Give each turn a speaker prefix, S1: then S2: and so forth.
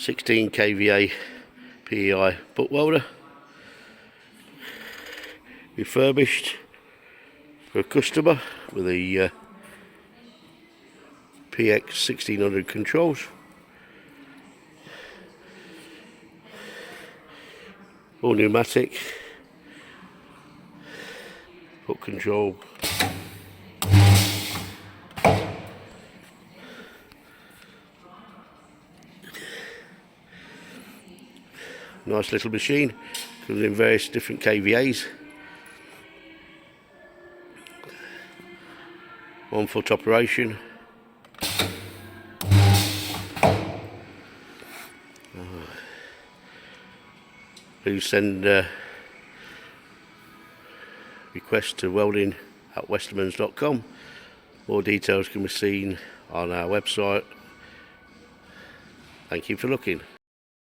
S1: 16 kVA PEI butt welder, refurbished for a customer with the PX 1600 controls. All pneumatic, foot control. Nice little machine, comes in various different kVAs. 1 foot operation. Please send requests to welding@westermans.com. More details can be seen on our website. Thank you for looking.